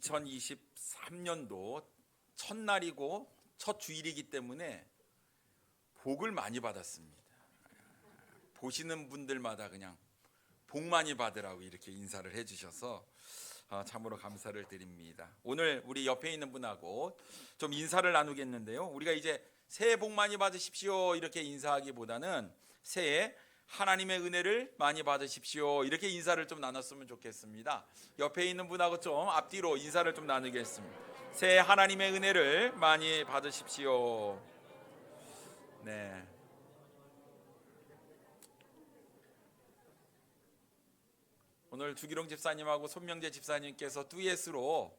2023년도 첫날이고 첫 주일이기 때문에 복을 많이 받았습니다. 보시는 분들마다 그냥 복 많이 받으라고 이렇게 인사를 해주셔서 참으로 감사를 드립니다. 오늘 우리 옆에 있는 분하고 좀 인사를 나누겠는데요. 우리가 이제 새해 복 많이 받으십시오 이렇게 인사하기보다는 새해 하나님의 은혜를 많이 받으십시오 이렇게 인사를 좀 나눴으면 좋겠습니다. 옆에 있는 분하고 좀 앞뒤로 인사를 좀 나누겠습니다. 새해 하나님의 은혜를 많이 받으십시오. 네. 오늘 주기룡 집사님하고 손명재 집사님께서 듀엣으로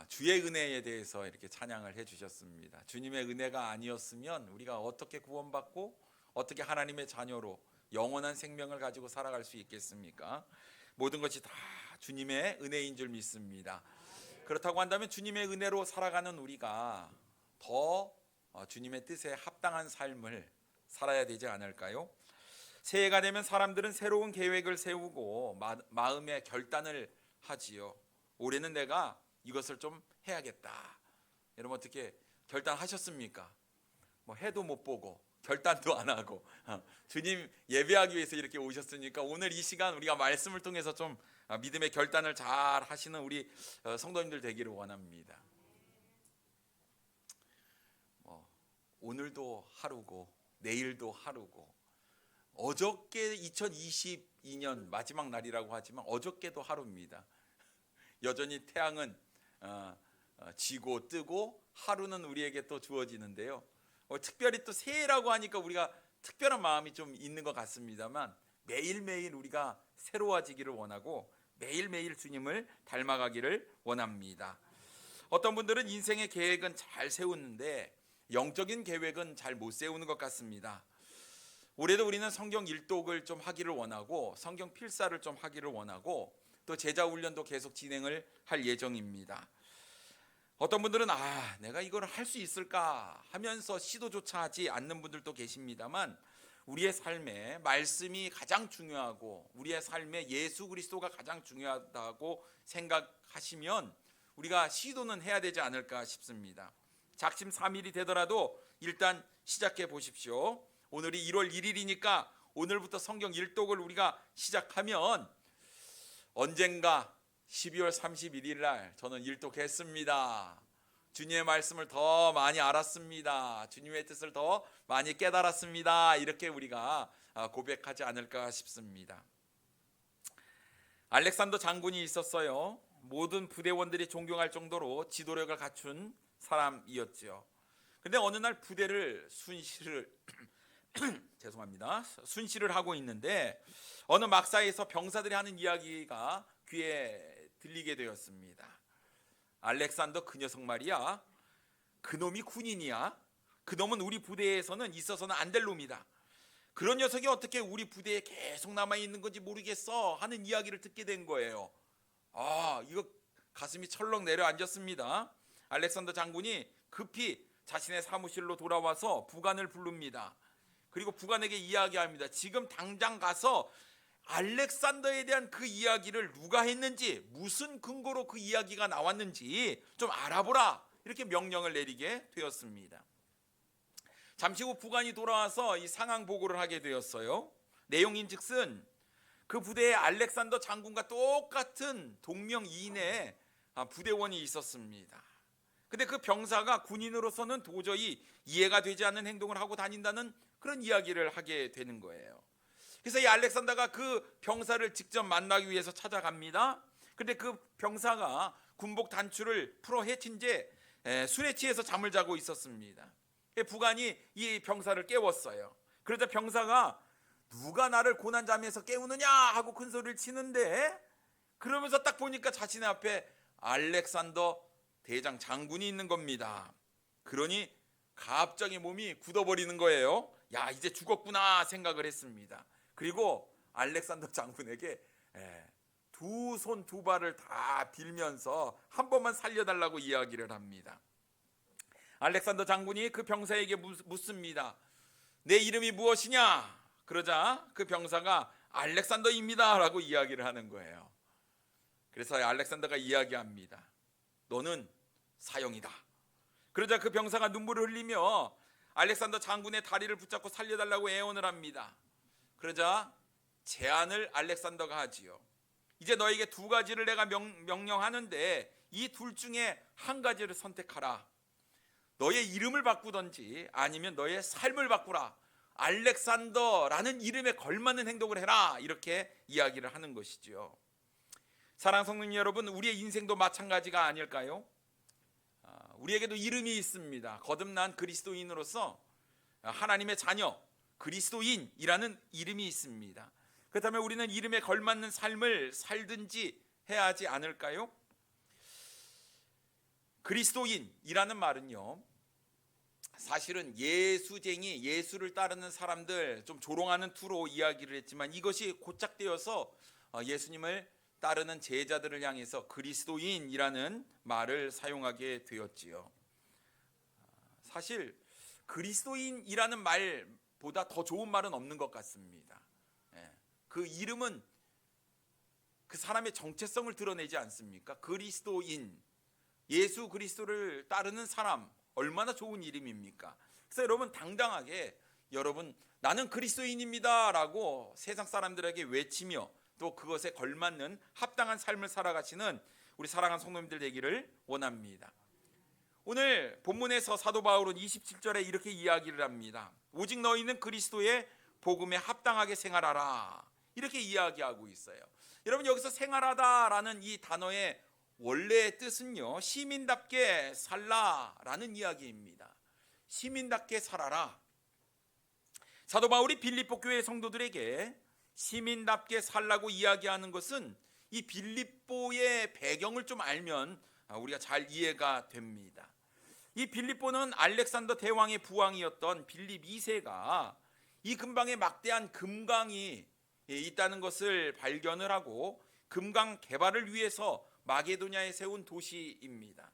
주의 은혜에 대해서 이렇게 찬양을 해주셨습니다. 주님의 은혜가 아니었으면 우리가 어떻게 구원받고 어떻게 하나님의 자녀로 영원한 생명을 가지고 살아갈 수 있겠습니까? 모든 것이 다 주님의 은혜인 줄 믿습니다. 그렇다고 한다면 주님의 은혜로 살아가는 우리가 더 주님의 뜻에 합당한 삶을 살아야 되지 않을까요? 새해가 되면 사람들은 새로운 계획을 세우고 마음의 결단을 하지요. 올해는 내가 이것을 좀 해야겠다. 여러분 어떻게 결단하셨습니까? 뭐 해도 못 보고 결단도 안 하고 주님 예배하기 위해서 이렇게 오셨으니까 오늘 이 시간 우리가 말씀을 통해서 좀 믿음의 결단을 잘 하시는 우리 성도님들 되기를 원합니다. 오늘도 하루고 내일도 하루고 어저께 2022년 마지막 날이라고 하지만 어저께도 하루입니다. 여전히 태양은 지고 뜨고 하루는 우리에게 또 주어지는데요. 특별히 또 새해라고 하니까 우리가 특별한 마음이 좀 있는 것 같습니다만 매일매일 우리가 새로워지기를 원하고 매일매일 주님을 닮아가기를 원합니다. 어떤 분들은 인생의 계획은 잘 세우는데 영적인 계획은 잘 못 세우는 것 같습니다. 올해도 우리는 성경 일독을 좀 하기를 원하고 성경 필사를 좀 하기를 원하고 또 제자 훈련도 계속 진행을 할 예정입니다. 어떤 분들은 내가 이걸 할 수 있을까 하면서 시도조차 하지 않는 분들도 계십니다만 우리의 삶에 말씀이 가장 중요하고 우리의 삶에 예수 그리스도가 가장 중요하다고 생각하시면 우리가 시도는 해야 되지 않을까 싶습니다. 작심 3일이 되더라도 일단 시작해 보십시오. 오늘이 1월 1일이니까 오늘부터 성경 일독을 우리가 시작하면 언젠가 12월 31일 날 저는 일독했습니다. 주님의 말씀을 더 많이 알았습니다. 주님의 뜻을 더 많이 깨달았습니다. 이렇게 우리가 고백하지 않을까 싶습니다. 알렉산더 장군이 있었어요. 모든 부대원들이 존경할 정도로 지도력을 갖춘 사람이었죠. 그런데 어느 날 부대를 순시를 하고 있는데 어느 막사에서 병사들이 하는 이야기가 귀에 들리게 되었습니다. 알렉산더 그 녀석 말이야. 그놈이 군인이야. 그놈은 우리 부대에서는 있어서는 안 될 놈이다. 그런 녀석이 어떻게 우리 부대에 계속 남아있는 건지 모르겠어 하는 이야기를 듣게 된 거예요. 이거 가슴이 철렁 내려앉았습니다. 알렉산더 장군이 급히 자신의 사무실로 돌아와서 부관을 부릅니다. 그리고 부관에게 이야기합니다. 지금 당장 가서 알렉산더에 대한 그 이야기를 누가 했는지 무슨 근거로 그 이야기가 나왔는지 좀 알아보라 이렇게 명령을 내리게 되었습니다. 잠시 후 부관이 돌아와서 이 상황 보고를 하게 되었어요. 내용인즉슨 그 부대에 알렉산더 장군과 똑같은 동명이인의 부대원이 있었습니다. 근데 그 병사가 군인으로서는 도저히 이해가 되지 않는 행동을 하고 다닌다는 그런 이야기를 하게 되는 거예요. 그래서 이 알렉산더가 그 병사를 직접 만나기 위해서 찾아갑니다. 그런데 그 병사가 군복 단추를 풀어 헤친 채 술에 취해서 잠을 자고 있었습니다. 부관이 이 병사를 깨웠어요. 그러자 병사가 누가 나를 고난잠에서 깨우느냐 하고 큰 소리를 치는데 그러면서 딱 보니까 자신의 앞에 알렉산더 대장 장군이 있는 겁니다. 그러니 갑자기 몸이 굳어버리는 거예요. 야, 이제 죽었구나 생각을 했습니다. 그리고 알렉산더 장군에게 두 손 두 발을 다 빌면서 한 번만 살려달라고 이야기를 합니다. 알렉산더 장군이 그 병사에게 묻습니다. 내 이름이 무엇이냐? 그러자 그 병사가 알렉산더입니다 라고 이야기를 하는 거예요. 그래서 알렉산더가 이야기합니다. 너는 사형이다. 그러자 그 병사가 눈물을 흘리며 알렉산더 장군의 다리를 붙잡고 살려달라고 애원을 합니다. 그러자 제안을 알렉산더가 하지요. 이제 너에게 두 가지를 내가 명령하는데 이 둘 중에 한 가지를 선택하라. 너의 이름을 바꾸든지 아니면 너의 삶을 바꾸라. 알렉산더라는 이름에 걸맞는 행동을 해라. 이렇게 이야기를 하는 것이죠. 사랑하는 성도님 여러분, 우리의 인생도 마찬가지가 아닐까요? 우리에게도 이름이 있습니다. 거듭난 그리스도인으로서 하나님의 자녀, 그리스도인이라는 이름이 있습니다. 그렇다면 우리는 이름에 걸맞는 삶을 살든지 해야 하지 않을까요? 그리스도인이라는 말은요, 사실은 예수쟁이, 예수를 따르는 사람들, 좀 조롱하는 투로 이야기를 했지만 이것이 고착되어서 예수님을 따르는 제자들을 향해서 그리스도인이라는 말을 사용하게 되었지요. 사실 그리스도인이라는 말보다 더 좋은 말은 없는 것 같습니다. 그 이름은 그 사람의 정체성을 드러내지 않습니까? 그리스도인, 예수 그리스도를 따르는 사람, 얼마나 좋은 이름입니까? 그래서 여러분 당당하게 여러분 나는 그리스도인입니다 라고 세상 사람들에게 외치며 또 그것에 걸맞는 합당한 삶을 살아가시는 우리 사랑하는 성도님들 되기를 원합니다. 오늘 본문에서 사도 바울은 27절에 이렇게 이야기를 합니다. 오직 너희는 그리스도의 복음에 합당하게 생활하라. 이렇게 이야기하고 있어요. 여러분 여기서 생활하다라는 이 단어의 원래의 뜻은요, 시민답게 살라라는 이야기입니다. 시민답게 살아라. 사도 바울이 빌립보 교회 성도들에게 시민답게 살라고 이야기하는 것은 이 빌립보의 배경을 좀 알면 우리가 잘 이해가 됩니다. 이 빌립보는 알렉산더 대왕의 부왕이었던 빌립 2세가 이 근방에 막대한 금강이 있다는 것을 발견을 하고 금강 개발을 위해서 마게도냐에 세운 도시입니다.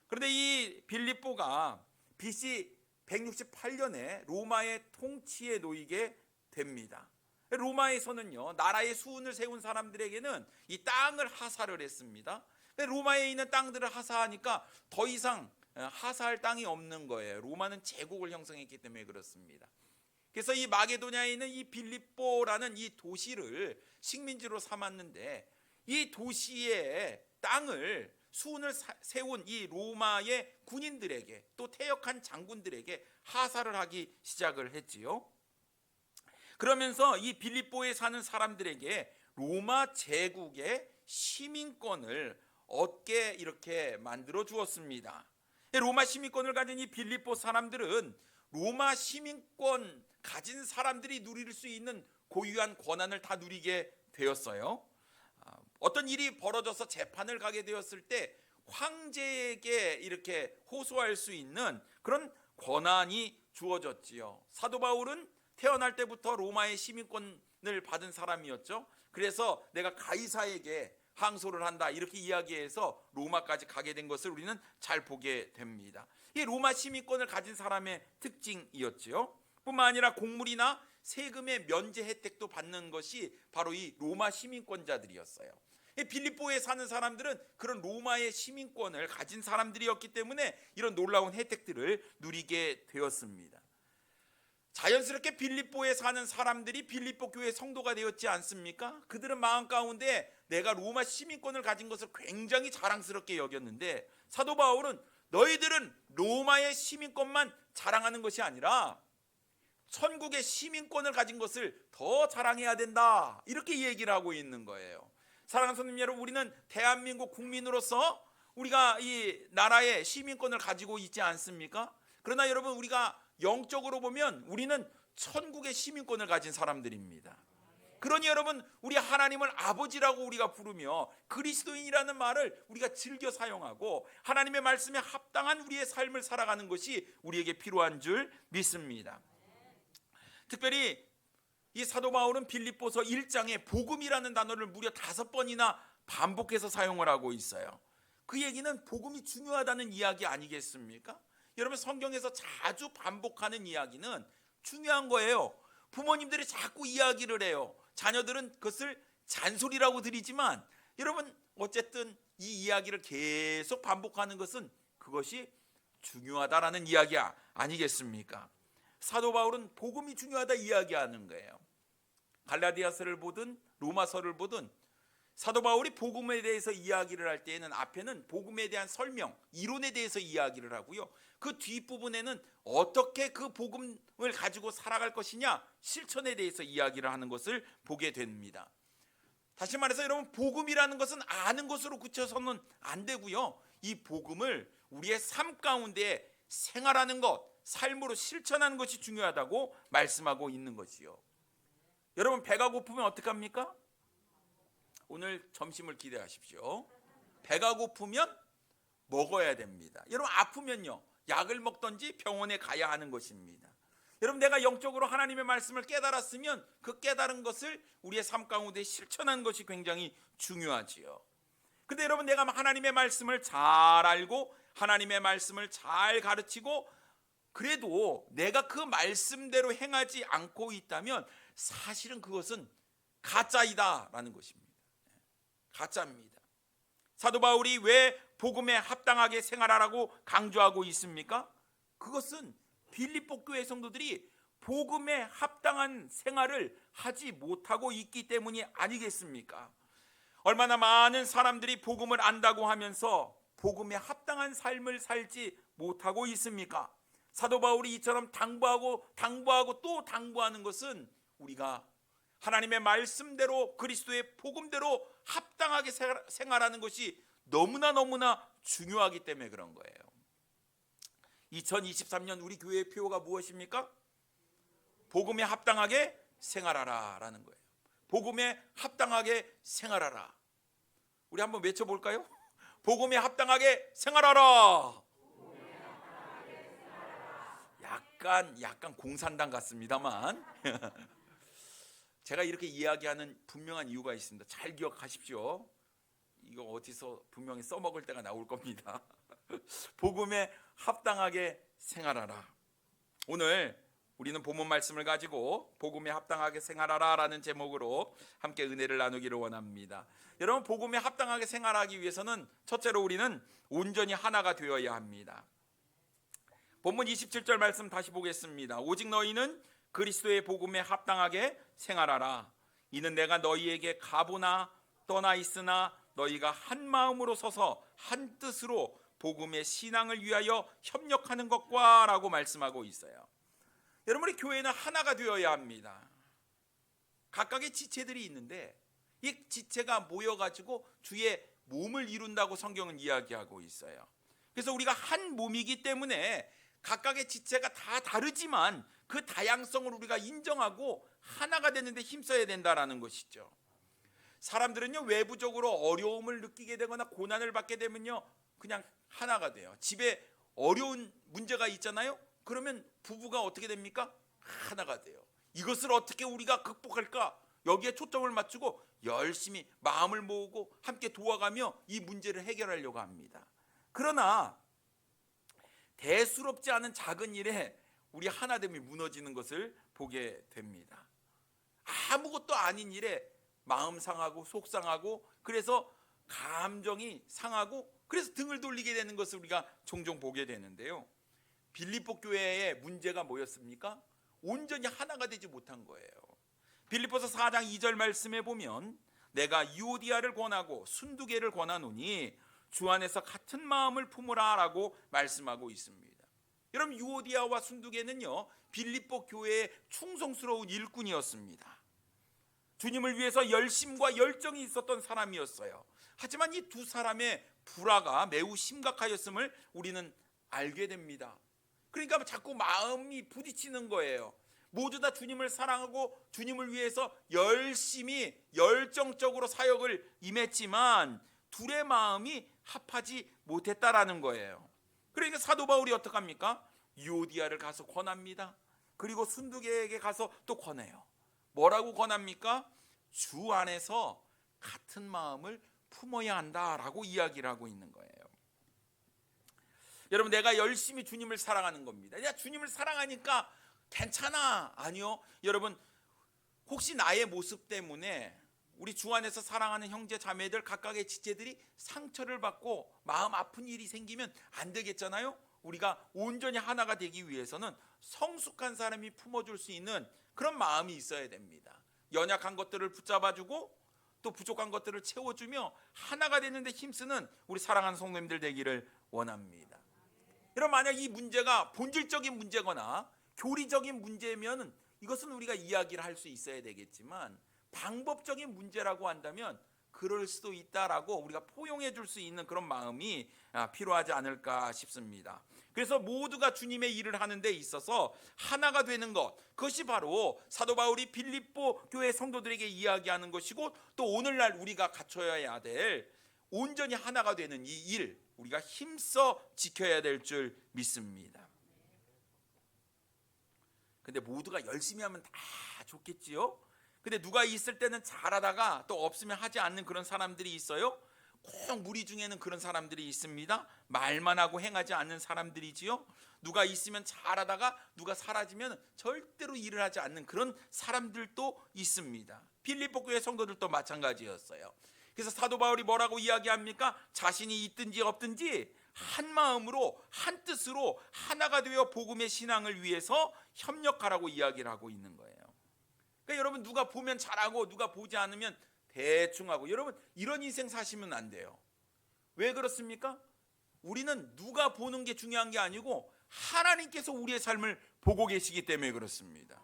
그런데 이 빌립보가 BC 168년에 로마의 통치에 놓이게 됩니다. 로마에서는요, 나라의 수운을 세운 사람들에게는 이 땅을 하사를 했습니다. 로마에 있는 땅들을 하사하니까 더 이상 하사할 땅이 없는 거예요. 로마는 제국을 형성했기 때문에 그렇습니다. 그래서 이 마게도냐에 있는 이 빌립보라는 이 도시를 식민지로 삼았는데 이 도시의 땅을 수운을 세운 이 로마의 군인들에게 또 퇴역한 장군들에게 하사를 하기 시작을 했지요. 그러면서 이 빌립보에 사는 사람들에게 로마 제국의 시민권을 얻게 이렇게 만들어 주었습니다. 로마 시민권을 가진 이 빌립보 사람들은 로마 시민권 가진 사람들이 누릴 수 있는 고유한 권한을 다 누리게 되었어요. 어떤 일이 벌어져서 재판을 가게 되었을 때 황제에게 이렇게 호소할 수 있는 그런 권한이 주어졌지요. 사도 바울은 태어날 때부터 로마의 시민권을 받은 사람이었죠. 그래서 내가 가이사에게 항소를 한다 이렇게 이야기해서 로마까지 가게 된 것을 우리는 잘 보게 됩니다. 이 로마 시민권을 가진 사람의 특징이었지요. 뿐만 아니라 곡물이나 세금의 면제 혜택도 받는 것이 바로 이 로마 시민권자들이었어요. 빌립보에 사는 사람들은 그런 로마의 시민권을 가진 사람들이었기 때문에 이런 놀라운 혜택들을 누리게 되었습니다. 자연스럽게 빌립보에 사는 사람들이 빌립보 교회 성도가 되었지 않습니까? 그들은 마음 가운데 내가 로마 시민권을 가진 것을 굉장히 자랑스럽게 여겼는데 사도 바울은 너희들은 로마의 시민권만 자랑하는 것이 아니라 천국의 시민권을 가진 것을 더 자랑해야 된다 이렇게 얘기를 하고 있는 거예요. 사랑하는 성도님 여러분, 우리는 대한민국 국민으로서 우리가 이 나라의 시민권을 가지고 있지 않습니까? 그러나 여러분 우리가 영적으로 보면 우리는 천국의 시민권을 가진 사람들입니다. 그러니 여러분 우리 하나님을 아버지라고 우리가 부르며 그리스도인이라는 말을 우리가 즐겨 사용하고 하나님의 말씀에 합당한 우리의 삶을 살아가는 것이 우리에게 필요한 줄 믿습니다. 특별히 이 사도 바울은 빌립보서 1장에 복음이라는 단어를 무려 5번이나 반복해서 사용을 하고 있어요. 그 얘기는 복음이 중요하다는 이야기 아니겠습니까? 여러분 성경에서 자주 반복하는 이야기는 중요한 거예요. 부모님들이 자꾸 이야기를 해요. 자녀들은 그것을 잔소리라고 들이지만 여러분 어쨌든 이 이야기를 계속 반복하는 것은 그것이 중요하다라는 이야기 아니겠습니까? 사도 바울은 복음이 중요하다 이야기하는 거예요. 갈라디아서를 보든 로마서를 보든 사도 바울이 복음에 대해서 이야기를 할 때에는 앞에는 복음에 대한 설명, 이론에 대해서 이야기를 하고요. 그 뒷부분에는 어떻게 그 복음을 가지고 살아갈 것이냐, 실천에 대해서 이야기를 하는 것을 보게 됩니다. 다시 말해서 여러분, 복음이라는 것은 아는 것으로 그쳐서는 안 되고요. 이 복음을 우리의 삶 가운데 생활하는 것, 삶으로 실천하는 것이 중요하다고 말씀하고 있는 것이요. 여러분, 배가 고프면 어떡합니까? 오늘 점심을 기대하십시오. 배가 고프면 먹어야 됩니다. 여러분, 아프면요, 약을 먹든지 병원에 가야 하는 것입니다. 여러분, 내가 영적으로 하나님의 말씀을 깨달았으면 그 깨달은 것을 우리의 삶 가운데 실천하는 것이 굉장히 중요하지요. 근데 여러분, 내가 하나님의 말씀을 잘 알고 하나님의 말씀을 잘 가르치고 그래도 내가 그 말씀대로 행하지 않고 있다면 사실은 그것은 가짜이다라는 것입니다. 가짜입니다. 사도 바울이 왜 복음에 합당하게 생활하라고 강조하고 있습니까? 그것은 빌립보 교회 성도들이 복음에 합당한 생활을 하지 못하고 있기 때문이 아니겠습니까? 얼마나 많은 사람들이 복음을 안다고 하면서 복음에 합당한 삶을 살지 못하고 있습니까? 사도 바울이 이처럼 당부하고 또 당부하는 것은 우리가 하나님의 말씀대로 그리스도의 복음대로 합당하게 생활하는 것이 너무나 중요하기 때문에 그런 거예요. 2023년 우리 교회의 표어가 무엇입니까? 복음에 합당하게 생활하라 라는 거예요. 복음에 합당하게 생활하라. 우리 한번 외쳐볼까요? 복음에 합당하게 생활하라. 약간 공산당 같습니다만 제가 이렇게 이야기하는 분명한 이유가 있습니다. 잘 기억하십시오. 이거 어디서 분명히 써먹을 때가 나올 겁니다. 복음에 합당하게 생활하라. 오늘 우리는 본문 말씀을 가지고 복음에 합당하게 생활하라 라는 제목으로 함께 은혜를 나누기를 원합니다. 여러분, 복음에 합당하게 생활하기 위해서는 첫째로 우리는 온전히 하나가 되어야 합니다. 본문 27절 말씀 다시 보겠습니다. 오직 너희는 그리스도의 복음에 합당하게 생활하라. 이는 내가 너희에게 가보나 떠나 있으나 너희가 한 마음으로 서서 한 뜻으로 복음의 신앙을 위하여 협력하는 것과 라고 말씀하고 있어요. 여러분, 우리 교회는 하나가 되어야 합니다. 각각의 지체들이 있는데 이 지체가 모여가지고 주의 몸을 이룬다고 성경은 이야기하고 있어요. 그래서 우리가 한 몸이기 때문에 각각의 지체가 다 다르지만 그 다양성을 우리가 인정하고 하나가 되는데 힘써야 된다라는 것이죠. 사람들은요, 외부적으로 어려움을 느끼게 되거나 고난을 받게 되면요, 그냥 하나가 돼요. 집에 어려운 문제가 있잖아요. 그러면 부부가 어떻게 됩니까? 하나가 돼요. 이것을 어떻게 우리가 극복할까? 여기에 초점을 맞추고 열심히 마음을 모으고 함께 도와가며 이 문제를 해결하려고 합니다. 그러나 대수롭지 않은 작은 일에 우리 하나됨이 무너지는 것을 보게 됩니다. 아무것도 아닌 일에 마음 상하고 속상하고 그래서 감정이 상하고 그래서 등을 돌리게 되는 것을 우리가 종종 보게 되는데요. 빌립보 교회의 문제가 뭐였습니까? 온전히 하나가 되지 못한 거예요. 빌립보서 4장 2절 말씀에 보면 내가 유오디아를 권하고 순두개를 권하노니 주 안에서 같은 마음을 품으라 라고 말씀하고 있습니다. 여러분, 유오디아와 순두개는요, 빌립보 교회의 충성스러운 일꾼이었습니다. 주님을 위해서 열심과 열정이 있었던 사람이었어요. 하지만 이 두 사람의 불화가 매우 심각하였음을 우리는 알게 됩니다. 그러니까 자꾸 마음이 부딪히는 거예요. 모두 다 주님을 사랑하고 주님을 위해서 열심히 열정적으로 사역을 임했지만 둘의 마음이 합하지 못했다라는 거예요. 그러니까 사도 바울이 어떡합니까? 유오디아를 가서 권합니다. 그리고 순두개에게 가서 또 권해요. 뭐라고 권합니까? 주 안에서 같은 마음을 품어야 한다라고 이야기를 하고 있는 거예요. 여러분, 내가 열심히 주님을 사랑하는 겁니다. 야, 주님을 사랑하니까 괜찮아. 아니요. 여러분, 혹시 나의 모습 때문에 우리 주 안에서 사랑하는 형제 자매들 각각의 지체들이 상처를 받고 마음 아픈 일이 생기면 안 되겠잖아요. 우리가 온전히 하나가 되기 위해서는 성숙한 사람이 품어줄 수 있는 그런 마음이 있어야 됩니다. 연약한 것들을 붙잡아주고 또 부족한 것들을 채워주며 하나가 되는데 힘쓰는 우리 사랑하는 성도님들 되기를 원합니다. 여러분, 만약 이 문제가 본질적인 문제거나 교리적인 문제면 이것은 우리가 이야기를 할 수 있어야 되겠지만, 방법적인 문제라고 한다면 그럴 수도 있다라고 우리가 포용해 줄 수 있는 그런 마음이 필요하지 않을까 싶습니다. 그래서 모두가 주님의 일을 하는 데 있어서 하나가 되는 것, 그것이 바로 사도 바울이 빌립보 교회 성도들에게 이야기하는 것이고, 또 오늘날 우리가 갖춰야 될 온전히 하나가 되는 이 일, 우리가 힘써 지켜야 될 줄 믿습니다. 근데 모두가 열심히 하면 다 좋겠지요? 근데 누가 있을 때는 잘하다가 또 없으면 하지 않는 그런 사람들이 있어요. 꼭 무리 중에는 그런 사람들이 있습니다. 말만 하고 행하지 않는 사람들이지요. 누가 있으면 잘하다가 누가 사라지면 절대로 일을 하지 않는 그런 사람들도 있습니다. 빌립보 교회 성도들도 마찬가지였어요. 그래서 사도 바울이 뭐라고 이야기합니까? 자신이 있든지 없든지 한 마음으로 한 뜻으로 하나가 되어 복음의 신앙을 위해서 협력하라고 이야기를 하고 있는 거예요. 그러니까 여러분, 누가 보면 잘하고 누가 보지 않으면 대충 하고, 여러분 이런 인생 사시면 안 돼요. 왜 그렇습니까? 우리는 누가 보는 게 중요한 게 아니고 하나님께서 우리의 삶을 보고 계시기 때문에 그렇습니다.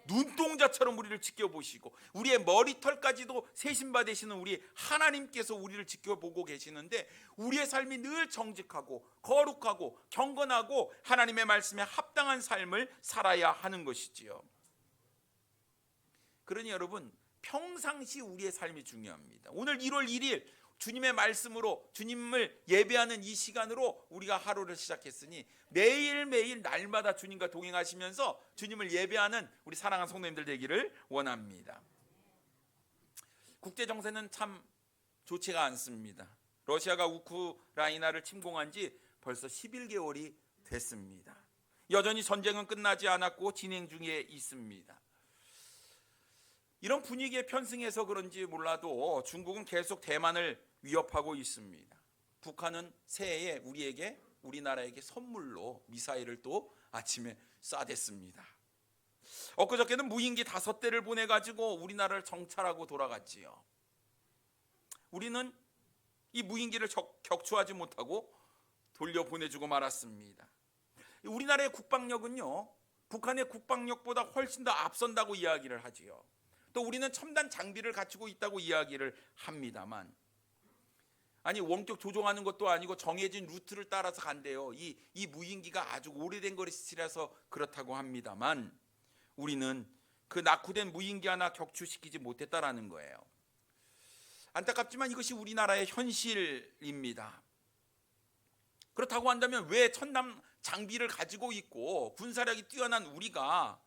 눈동자처럼 우리를 지켜보시고 우리의 머리털까지도 세신받으시는 우리 하나님께서 우리를 지켜보고 계시는데, 우리의 삶이 늘 정직하고 거룩하고 경건하고 하나님의 말씀에 합당한 삶을 살아야 하는 것이지요. 그러니 여러분, 평상시 우리의 삶이 중요합니다. 오늘 1월 1일 주님의 말씀으로 주님을 예배하는 이 시간으로 우리가 하루를 시작했으니, 매일매일 날마다 주님과 동행하시면서 주님을 예배하는 우리 사랑하는 성도님들 되기를 원합니다. 국제정세는 참 좋지가 않습니다. 러시아가 우크라이나를 침공한 지 벌써 11개월이 됐습니다. 여전히 전쟁은 끝나지 않았고 진행 중에 있습니다. 이런 분위기에 편승해서 그런지 몰라도 중국은 계속 대만을 위협하고 있습니다. 북한은 새해에 우리나라에게 선물로 미사일을 또 아침에 쏴댔습니다. 엊그저께는 무인기 5대를 보내가지고 우리나라를 정찰하고 돌아갔지요. 우리는 이 무인기를 격추하지 못하고 돌려보내주고 말았습니다. 우리나라의 국방력은요, 북한의 국방력보다 훨씬 더 앞선다고 이야기를 하지요. 또 우리는 첨단 장비를 갖추고 있다고 이야기를 합니다만, 아니 원격 조종하는 것도 아니고 정해진 루트를 따라서 간대요. 이 무인기가 아주 오래된 것이라서 그렇다고 합니다만, 우리는 그 낙후된 무인기 하나 격추시키지 못했다라는 거예요. 안타깝지만 이것이 우리나라의 현실입니다. 그렇다고 한다면 왜 첨단 장비를 가지고 있고 군사력이 뛰어난 우리가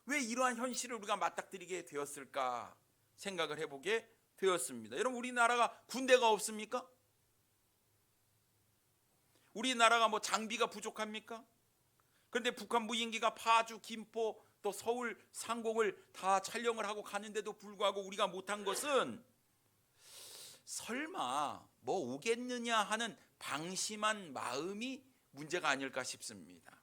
왜 이러한 현실을 우리가 맞닥뜨리게 되었을까 생각을 해보게 되었습니다. 여러분, 우리나라가 군대가 없습니까? 우리나라가 뭐 장비가 부족합니까? 그런데 북한 무인기가 파주, 김포, 또 서울 상공을 다 촬영을 하고 가는데도 불구하고 우리가 못한 것은 설마 뭐 오겠느냐 하는 방심한 마음이 문제가 아닐까 싶습니다.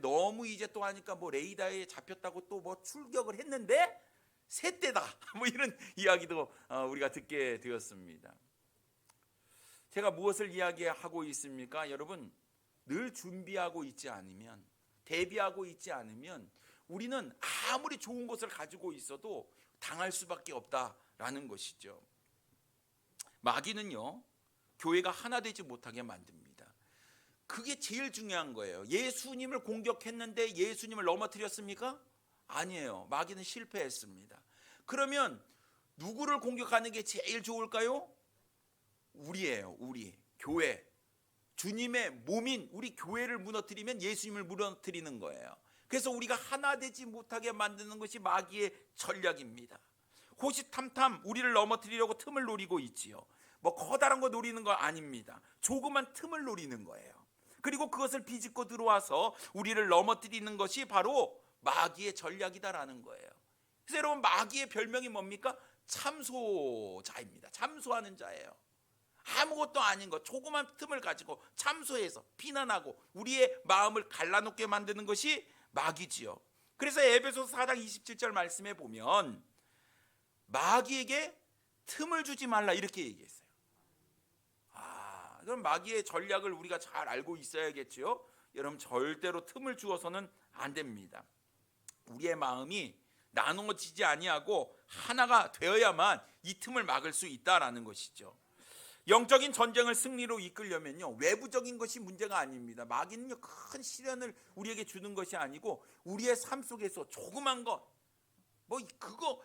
너무 이제 또 하니까 뭐 레이더에 잡혔다고 또 뭐 출격을 했는데 새떼다 뭐 이런 이야기도 우리가 듣게 되었습니다. 제가 무엇을 이야기하고 있습니까? 여러분, 늘 준비하고 있지 않으면, 대비하고 있지 않으면 우리는 아무리 좋은 것을 가지고 있어도 당할 수밖에 없다라는 것이죠. 마귀는요, 교회가 하나 되지 못하게 만듭니다. 그게 제일 중요한 거예요. 예수님을 공격했는데 예수님을 넘어뜨렸습니까? 아니에요. 마귀는 실패했습니다. 그러면 누구를 공격하는 게 제일 좋을까요? 우리예요. 우리 교회, 주님의 몸인 우리 교회를 무너뜨리면 예수님을 무너뜨리는 거예요. 그래서 우리가 하나 되지 못하게 만드는 것이 마귀의 전략입니다. 호시탐탐 우리를 넘어뜨리려고 틈을 노리고 있지요. 뭐 커다란 거 노리는 거 아닙니다. 조그만 틈을 노리는 거예요. 그리고 그것을 비집고 들어와서 우리를 넘어뜨리는 것이 바로 마귀의 전략이다라는 거예요. 그래서 여러분, 마귀의 별명이 뭡니까? 참소자입니다. 참소하는 자예요. 아무것도 아닌 것, 조그만 틈을 가지고 참소해서 비난하고 우리의 마음을 갈라놓게 만드는 것이 마귀지요. 그래서 에베소서 4장 27절 말씀에 보면 마귀에게 틈을 주지 말라 이렇게 얘기했어요. 그럼 마귀의 전략을 우리가 잘 알고 있어야겠죠. 여러분, 절대로 틈을 주어서는 안 됩니다. 우리의 마음이 나누어지지 아니하고 하나가 되어야만 이 틈을 막을 수 있다라는 것이죠. 영적인 전쟁을 승리로 이끌려면요, 외부적인 것이 문제가 아닙니다. 마귀는요, 큰 시련을 우리에게 주는 것이 아니고 우리의 삶 속에서 조그만 것, 뭐 그거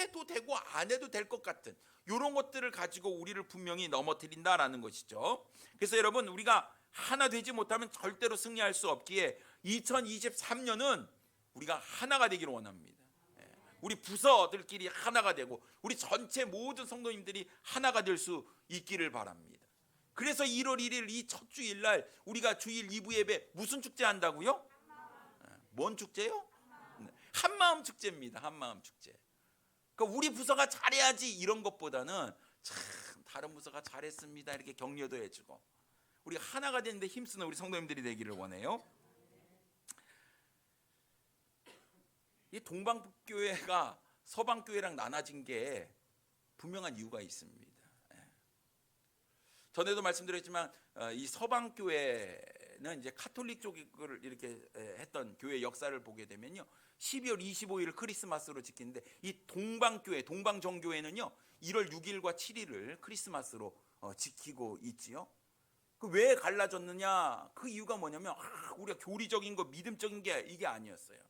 해도 되고 안 해도 될 것 같은 이런 것들을 가지고 우리를 분명히 넘어뜨린다라는 것이죠. 그래서 여러분, 우리가 하나 되지 못하면 절대로 승리할 수 없기에 2023년은 우리가 하나가 되기를 원합니다. 우리 부서들끼리 하나가 되고 우리 전체 모든 성도님들이 하나가 될 수 있기를 바랍니다. 그래서 1월 1일 이 첫 주일날 우리가 주일 2부 예배 무슨 축제 한다고요? 뭔 축제요? 한마음 축제입니다. 한마음 축제. 그러니까 우리 부서가 잘해야지 이런 것보다는 참 다른 부서가 잘했습니다 이렇게 격려도 해주고 우리가 하나가 되는데 힘쓰는 우리 성도님들이 되기를 원해요. 이 동방교회가 서방교회랑 나눠진 게 분명한 이유가 있습니다. 전에도 말씀드렸지만 이 서방교회는 이제 카톨릭 쪽을 이렇게 했던 교회 역사를 보게 되면요, 12월 25일 크리스마스로 지키는데 이 동방교회, 동방정교회는요 1월 6일과 7일을 크리스마스로 지키고 있지요. 왜 갈라졌느냐? 그 이유가 뭐냐면 우리가 교리적인 거, 믿음적인 게 이게 아니었어요.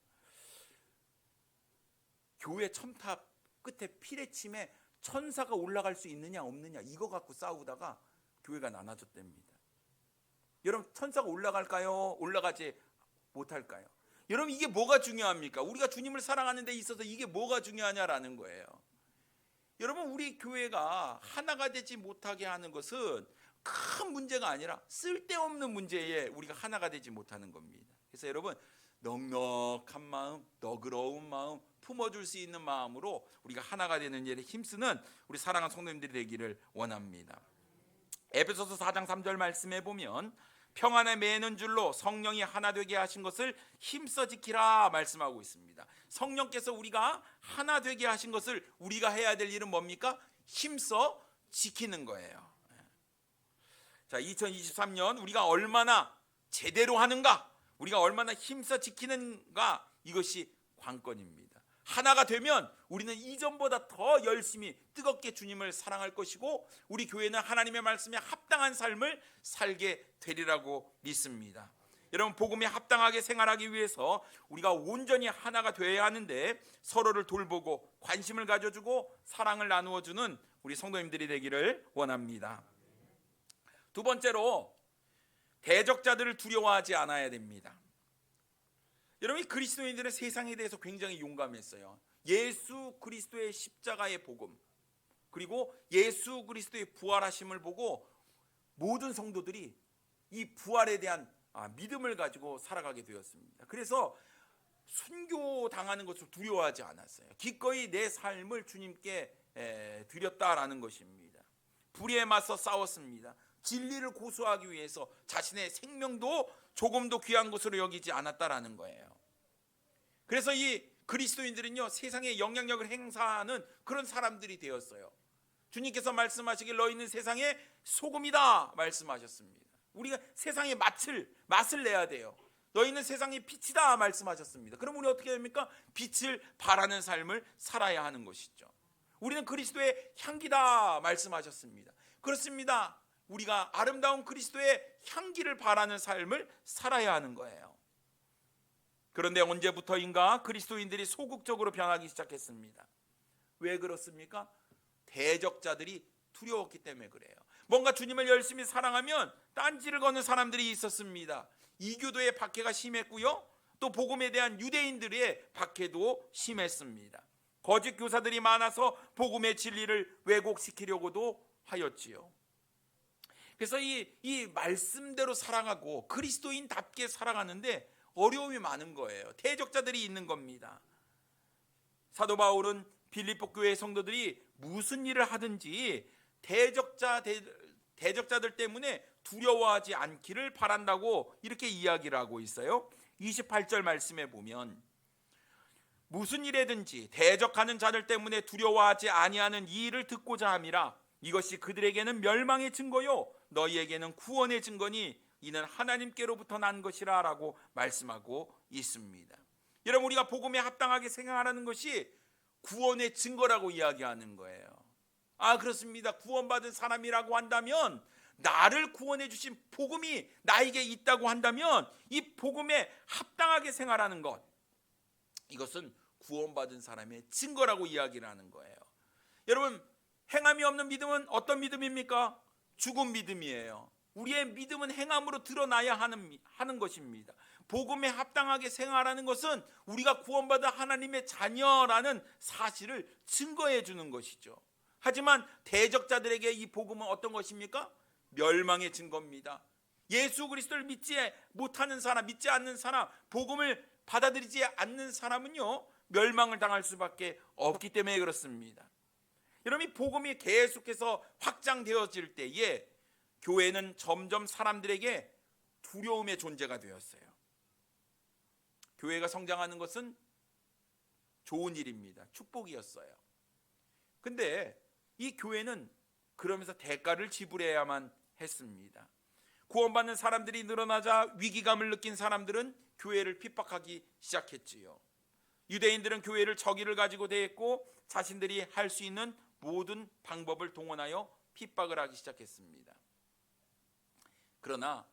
교회 첨탑 끝에 피레침에 천사가 올라갈 수 있느냐 없느냐 이거 갖고 싸우다가 교회가 나눠졌답니다. 여러분, 천사가 올라갈까요? 올라가지 못할까요? 여러분, 이게 뭐가 중요합니까? 우리가 주님을 사랑하는 데 있어서 이게 뭐가 중요하냐라는 거예요. 여러분, 우리 교회가 하나가 되지 못하게 하는 것은 큰 문제가 아니라 쓸데없는 문제에 우리가 하나가 되지 못하는 겁니다. 그래서 여러분, 넉넉한 마음, 너그러운 마음, 품어줄 수 있는 마음으로 우리가 하나가 되는 일에 힘쓰는 우리 사랑하는 성도님들이 되기를 원합니다. 에베소서 4장 3절 말씀에 보면 평안에 매는 줄로 성령이 하나 되게 하신 것을 힘써 지키라 말씀하고 있습니다. 성령께서 우리가 하나 되게 하신 것을 우리가 해야 될 일은 뭡니까? 힘써 지키는 거예요. 자, 2023년 우리가 얼마나 제대로 하는가, 우리가 얼마나 힘써 지키는가, 이것이 관건입니다. 하나가 되면 우리는 이전보다 더 열심히 뜨겁게 주님을 사랑할 것이고 우리 교회는 하나님의 말씀에 합당한 삶을 살게 되리라고 믿습니다. 여러분, 복음에 합당하게 생활하기 위해서 우리가 온전히 하나가 되어야 하는데 서로를 돌보고 관심을 가져주고 사랑을 나누어주는 우리 성도님들이 되기를 원합니다. 두 번째로, 대적자들을 두려워하지 않아야 됩니다. 여러분, 그리스도인들은 세상에 대해서 굉장히 용감했어요. 예수 그리스도의 십자가의 복음, 그리고 예수 그리스도의 부활하심을 보고 모든 성도들이 이 부활에 대한 믿음을 가지고 살아가게 되었습니다. 그래서 순교당하는 것을 두려워하지 않았어요. 기꺼이 내 삶을 주님께 드렸다라는 것입니다. 불의에 맞서 싸웠습니다. 진리를 고수하기 위해서 자신의 생명도 조금도 귀한 것으로 여기지 않았다라는 거예요. 그래서 이 그리스도인들은요, 세상에 영향력을 행사하는 그런 사람들이 되었어요. 주님께서 말씀하시길 너희는 세상의 소금이다 말씀하셨습니다. 우리가 세상에 맛을 내야 돼요. 너희는 세상의 빛이다 말씀하셨습니다. 그럼 우리 어떻게 됩니까? 빛을 발하는 삶을 살아야 하는 것이죠. 우리는 그리스도의 향기다 말씀하셨습니다. 그렇습니다. 우리가 아름다운 그리스도의 향기를 발하는 삶을 살아야 하는 거예요. 그런데 언제부터인가 그리스도인들이 소극적으로 변하기 시작했습니다. 왜 그렇습니까? 대적자들이 두려웠기 때문에 그래요. 뭔가 주님을 열심히 사랑하면 딴지를 거는 사람들이 있었습니다. 이교도의 박해가 심했고요, 또 복음에 대한 유대인들의 박해도 심했습니다. 거짓 교사들이 많아서 복음의 진리를 왜곡시키려고도 하였지요. 그래서 이 말씀대로 살아가고 그리스도인답게 살아가는데 어려움이 많은 거예요. 대적자들이 있는 겁니다. 사도 바울은 빌립보 교회 성도들이 무슨 일을 하든지 대적자들 때문에 두려워하지 않기를 바란다고 이렇게 이야기를 하고 있어요. 28절 말씀에 보면 무슨 일에든지 대적하는 자들 때문에 두려워하지 아니하는 이 일을 듣고자 함이라. 이것이 그들에게는 멸망의 증거요 너희에게는 구원의 증거니 이는 하나님께로부터 난 것이라 라고 말씀하고 있습니다. 여러분, 우리가 복음에 합당하게 생각하라는 것이 구원의 증거라고 이야기하는 거예요. 그렇습니다. 구원받은 사람이라고 한다면, 나를 구원해 주신 복음이 나에게 있다고 한다면 이 복음에 합당하게 생활하는 것, 이것은 구원받은 사람의 증거라고 이야기를 하는 거예요. 여러분, 행함이 없는 믿음은 어떤 믿음입니까? 죽은 믿음이에요. 우리의 믿음은 행함으로 드러나야 하는 것입니다. 복음에 합당하게 생활하는 것은 우리가 구원받은 하나님의 자녀라는 사실을 증거해 주는 것이죠. 하지만 대적자들에게 이 복음은 어떤 것입니까? 멸망의 증거입니다. 예수 그리스도를 믿지 못하는 사람, 믿지 않는 사람, 복음을 받아들이지 않는 사람은요, 멸망을 당할 수밖에 없기 때문에 그렇습니다. 여러분, 이 복음이 계속해서 확장되어질 때에 교회는 점점 사람들에게 두려움의 존재가 되었어요. 교회가 성장하는 것은 좋은 일입니다. 축복이었어요. 근데 이 교회는 그러면서 대가를 지불해야만 했습니다. 구원받는 사람들이 늘어나자 위기감을 느낀 사람들은 교회를 핍박하기 시작했지요. 유대인들은 교회를 적의를 가지고 대했고 자신들이 할 수 있는 모든 방법을 동원하여 핍박을 하기 시작했습니다. 그러나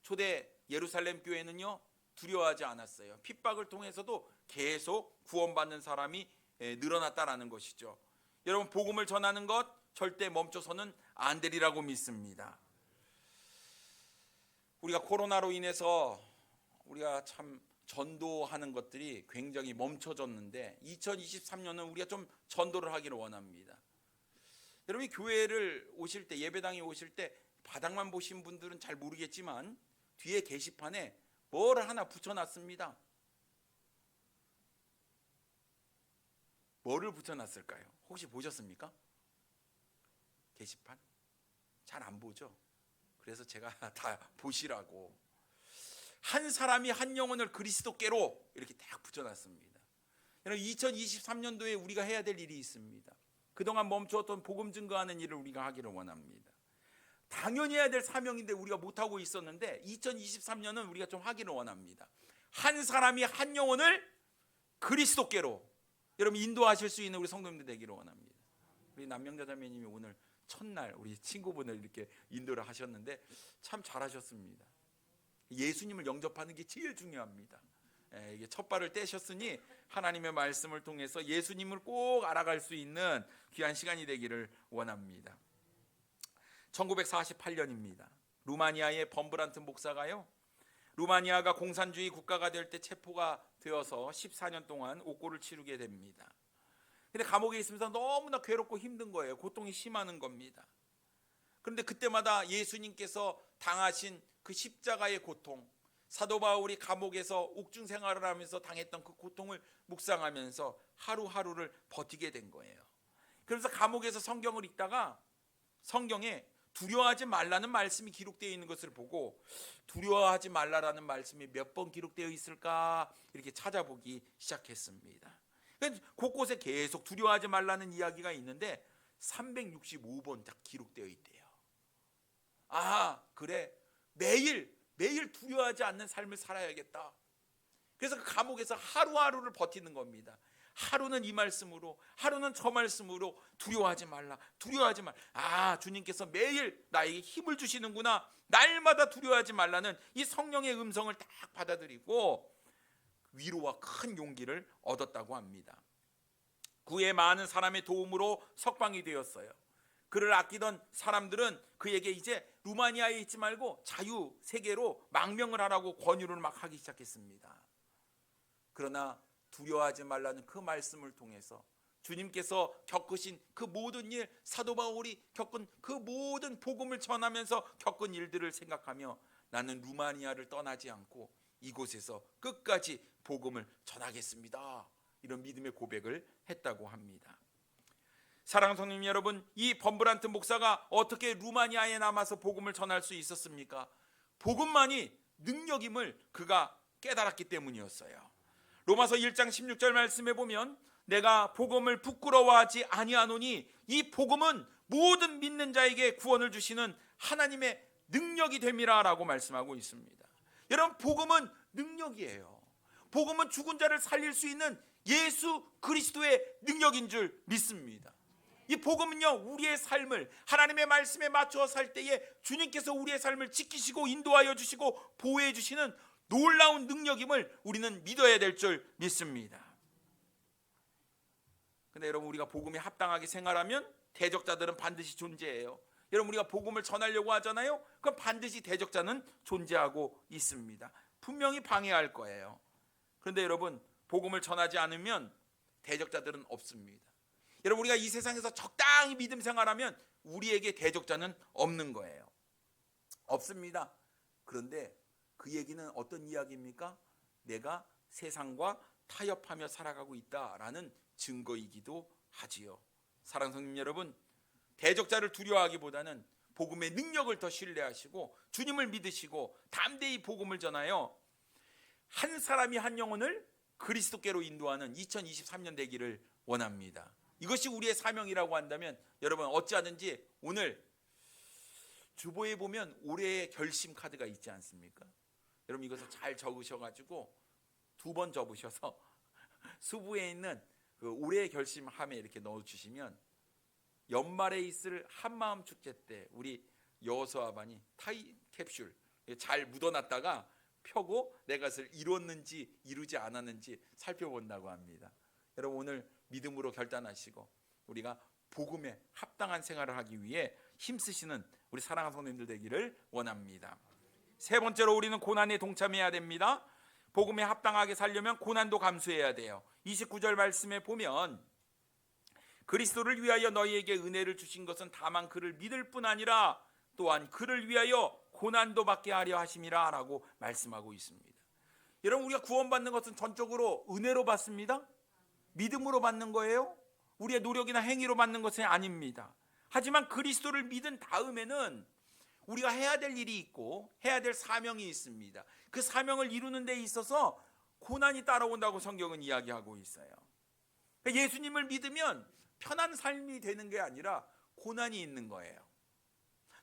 초대 예루살렘 교회는요, 두려워하지 않았어요. 핍박을 통해서도 계속 구원받는 사람이 늘어났다라는 것이죠. 여러분, 복음을 전하는 것 절대 멈춰서는 안 되리라고 믿습니다. 우리가 코로나로 인해서 우리가 참 전도하는 것들이 굉장히 멈춰졌는데 2023년은 우리가 좀 전도를 하기를 원합니다. 여러분이 교회를 오실 때, 예배당에 오실 때 바닥만 보신 분들은 잘 모르겠지만 뒤에 게시판에 뭐를 하나 붙여놨습니다. 뭐를 붙여놨을까요? 혹시 보셨습니까? 게시판? 잘 안 보죠? 그래서 제가 다 보시라고, 한 사람이 한 영혼을 그리스도께로 이렇게 딱 붙여놨습니다. 여러분, 2023년도에 우리가 해야 될 일이 있습니다. 그동안 멈추었던 복음 증거하는 일을 우리가 하기를 원합니다. 당연히 해야 될 사명인데 우리가 못하고 있었는데 2023년은 우리가 좀 하기를 원합니다. 한 사람이 한 영혼을 그리스도께로, 여러분, 인도하실 수 있는 우리 성도님들 되기를 원합니다. 우리 남명자 자매님이 오늘 첫날 우리 친구분을 이렇게 인도를 하셨는데 참 잘하셨습니다. 예수님을 영접하는 게 제일 중요합니다. 이게 첫 발을 떼셨으니 하나님의 말씀을 통해서 예수님을 꼭 알아갈 수 있는 귀한 시간이 되기를 원합니다. 1948년입니다. 루마니아의 범브란트 목사가요, 루마니아가 공산주의 국가가 될 때 체포가 되어서 14년 동안 옥고를 치르게 됩니다. 근데 감옥에 있으면서 너무나 괴롭고 힘든 거예요. 고통이 심하는 겁니다. 그런데 그때마다 예수님께서 당하신 그 십자가의 고통, 사도 바울이 감옥에서 옥중 생활을 하면서 당했던 그 고통을 묵상하면서 하루하루를 버티게 된 거예요. 그래서 감옥에서 성경을 읽다가 성경에 두려워하지 말라는 말씀이 기록되어 있는 것을 보고 두려워하지 말라라는 말씀이 몇 번 기록되어 있을까 이렇게 찾아보기 시작했습니다. 곳곳에 계속 두려워하지 말라는 이야기가 있는데 365번 딱 기록되어 있대요. 그래, 매일 두려워하지 않는 삶을 살아야겠다. 그래서 그 감옥에서 하루하루를 버티는 겁니다. 하루는 이 말씀으로, 하루는 저 말씀으로, 두려워하지 말라. 주님께서 매일 나에게 힘을 주시는구나, 날마다 두려워하지 말라는 이 성령의 음성을 딱 받아들이고 위로와 큰 용기를 얻었다고 합니다. 그의 많은 사람의 도움으로 석방이 되었어요. 그를 아끼던 사람들은 그에게 이제 루마니아에 있지 말고 자유 세계로 망명을 하라고 권유를 막 하기 시작했습니다. 그러나 두려워하지 말라는 그 말씀을 통해서 주님께서 겪으신 그 모든 일, 사도 바울이 겪은 그 모든 복음을 전하면서 겪은 일들을 생각하며 나는 루마니아를 떠나지 않고 이곳에서 끝까지 복음을 전하겠습니다, 이런 믿음의 고백을 했다고 합니다. 사랑하는 성님 여러분, 이 범브란트 목사가 어떻게 루마니아에 남아서 복음을 전할 수 있었습니까? 복음만이 능력임을 그가 깨달았기 때문이었어요. 로마서 1장 16절 말씀에 보면 내가 복음을 부끄러워하지 아니하노니 이 복음은 모든 믿는 자에게 구원을 주시는 하나님의 능력이 됨이라 라고 말씀하고 있습니다. 여러분, 복음은 능력이에요. 복음은 죽은 자를 살릴 수 있는 예수 그리스도의 능력인 줄 믿습니다. 이 복음은요, 우리의 삶을 하나님의 말씀에 맞춰 살 때에 주님께서 우리의 삶을 지키시고 인도하여 주시고 보호해 주시는 놀라운 능력임을 우리는 믿어야 될 줄 믿습니다. 근데 여러분, 우리가 복음에 합당하게 생활하면 대적자들은 반드시 존재해요. 여러분, 우리가 복음을 전하려고 하잖아요. 그럼 반드시 대적자는 존재하고 있습니다. 분명히 방해할 거예요. 그런데 여러분, 복음을 전하지 않으면 대적자들은 없습니다. 여러분, 우리가 이 세상에서 적당히 믿음 생활하면 우리에게 대적자는 없는 거예요. 없습니다. 그런데 그 얘기는 어떤 이야기입니까? 내가 세상과 타협하며 살아가고 있다라는 증거이기도 하지요. 사랑하는 성님 여러분, 대적자를 두려워하기보다는 복음의 능력을 더 신뢰하시고 주님을 믿으시고 담대히 복음을 전하여 한 사람이 한 영혼을 그리스도께로 인도하는 2023년 되기를 원합니다. 이것이 우리의 사명이라고 한다면 여러분, 어찌하든지 오늘 주보에 보면 올해의 결심 카드가 있지 않습니까? 여러분, 이것을 잘 적으셔가지고 2번 접으셔서 수부에 있는 그 올해의 결심함에 이렇게 넣어주시면 연말에 있을 한마음 축제 때 우리 여호수아반이 타임 캡슐 잘 묻어놨다가 펴고 내가 그것을 이뤘는지 이루지 않았는지 살펴본다고 합니다. 여러분, 오늘 믿음으로 결단하시고 우리가 복음에 합당한 생활을 하기 위해 힘쓰시는 우리 사랑하는 성도님들 되기를 원합니다. 세 번째로, 우리는 고난에 동참해야 됩니다. 복음에 합당하게 살려면 고난도 감수해야 돼요. 29절 말씀에 보면 그리스도를 위하여 너희에게 은혜를 주신 것은 다만 그를 믿을 뿐 아니라 또한 그를 위하여 고난도 받게 하려 하심이라 라고 말씀하고 있습니다. 여러분, 우리가 구원받는 것은 전적으로 은혜로 받습니다. 믿음으로 받는 거예요. 우리의 노력이나 행위로 받는 것은 아닙니다. 하지만 그리스도를 믿은 다음에는 우리가 해야 될 일이 있고 해야 될 사명이 있습니다. 그 사명을 이루는 데 있어서 고난이 따라온다고 성경은 이야기하고 있어요. 예수님을 믿으면 편한 삶이 되는 게 아니라 고난이 있는 거예요.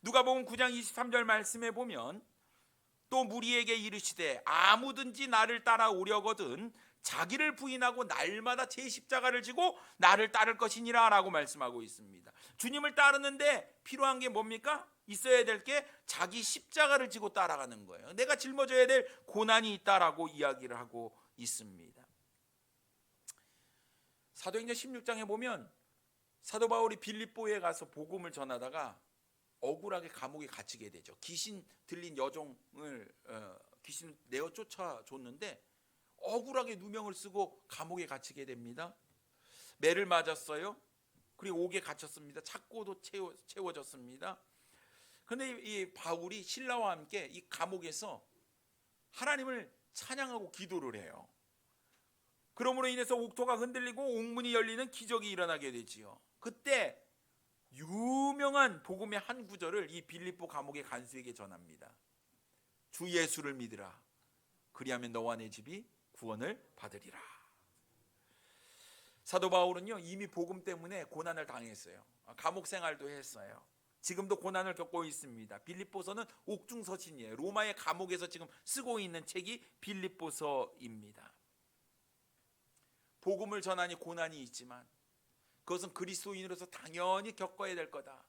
누가복음 9장 23절 말씀에 보면 또 무리에게 이르시되 아무든지 나를 따라오려거든 자기를 부인하고 날마다 제 십자가를 지고 나를 따를 것이니라 라고 말씀하고 있습니다. 주님을 따르는데 필요한 게 뭡니까? 있어야 될 게 자기 십자가를 지고 따라가는 거예요. 내가 짊어져야 될 고난이 있다라고 이야기를 하고 있습니다. 사도행전 16장에 보면 사도 바울이 빌립보에 가서 복음을 전하다가 억울하게 감옥에 갇히게 되죠. 귀신 들린 여종을 귀신 내어 쫓아줬는데 억울하게 누명을 쓰고 감옥에 갇히게 됩니다. 매를 맞았어요. 그리고 옥에 갇혔습니다. 착고도 채워졌습니다. 그런데 이 바울이 신라와 함께 이 감옥에서 하나님을 찬양하고 기도를 해요. 그러므로 인해서 옥토가 흔들리고 옥문이 열리는 기적이 일어나게 되지요. 그때 유명한 복음의 한 구절을 이 빌립보 감옥의 간수에게 전합니다. 주 예수를 믿으라. 그리하면 너와 내 집이 구원을 받으리라. 사도 바울은요, 이미 복음 때문에 고난을 당했어요. 감옥 생활도 했어요. 지금도 고난을 겪고 있습니다. 빌립보서는 옥중서신이에요. 로마의 감옥에서 지금 쓰고 있는 책이 빌립보서입니다. 복음을 전하니 고난이 있지만 그것은 그리스도인으로서 당연히 겪어야 될 거다.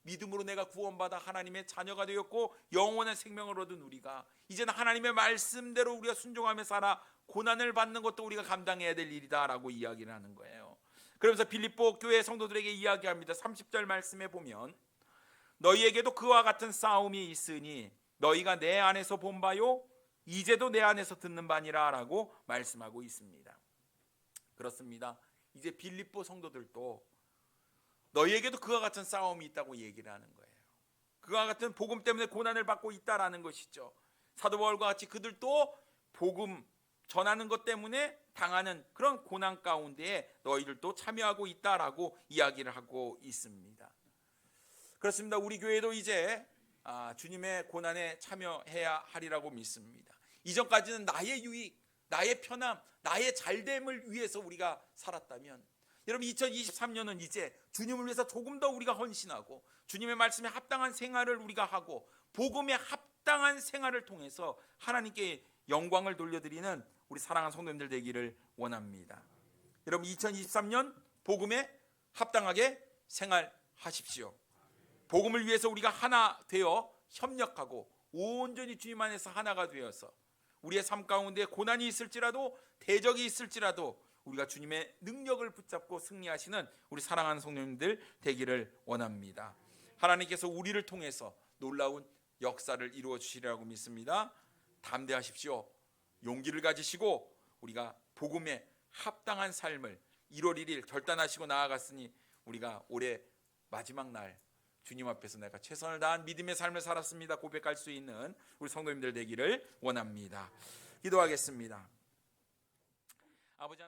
믿음으로 내가 구원받아 하나님의 자녀가 되었고 영원한 생명을 얻은 우리가 이제는 하나님의 말씀대로 우리가 순종하며 살아 고난을 받는 것도 우리가 감당해야 될 일이다 라고 이야기를 하는 거예요. 그러면서 빌립보 교회 성도들에게 이야기합니다. 30절 말씀에 보면 너희에게도 그와 같은 싸움이 있으니 너희가 내 안에서 본 바요 이제도 내 안에서 듣는 바니라 라고 말씀하고 있습니다. 그렇습니다. 이제 빌립보 성도들도 너희에게도 그와 같은 싸움이 있다고 얘기를 하는 거예요. 그와 같은 복음 때문에 고난을 받고 있다라는 것이죠. 사도 바울과 같이 그들도 복음 전하는 것 때문에 당하는 그런 고난 가운데에 너희들도 참여하고 있다라고 이야기를 하고 있습니다. 그렇습니다. 우리 교회도 이제 주님의 고난에 참여해야 하리라고 믿습니다. 이전까지는 나의 유익, 나의 편함, 나의 잘됨을 위해서 우리가 살았다면, 여러분 2023년은 이제 주님을 위해서 조금 더 우리가 헌신하고 주님의 말씀에 합당한 생활을 우리가 하고 복음에 합당한 생활을 통해서 하나님께 영광을 돌려드리는 우리 사랑하는 성도님들 되기를 원합니다. 여러분 2023년 복음에 합당하게 생활하십시오. 복음을 위해서 우리가 하나 되어 협력하고 온전히 주님 안에서 하나가 되어서 우리의 삶 가운데 고난이 있을지라도 대적이 있을지라도 우리가 주님의 능력을 붙잡고 승리하시는 우리 사랑하는 성도님들 되기를 원합니다. 하나님께서 우리를 통해서 놀라운 역사를 이루어 주시리라고 믿습니다. 담대하십시오. 용기를 가지시고 우리가 복음에 합당한 삶을 1월 1일 결단하시고 나아갔으니 우리가 올해 마지막 날 주님 앞에서 내가 최선을 다한 믿음의 삶을 살았습니다 고백할 수 있는 우리 성도님들 되기를 원합니다. 기도하겠습니다. 아버지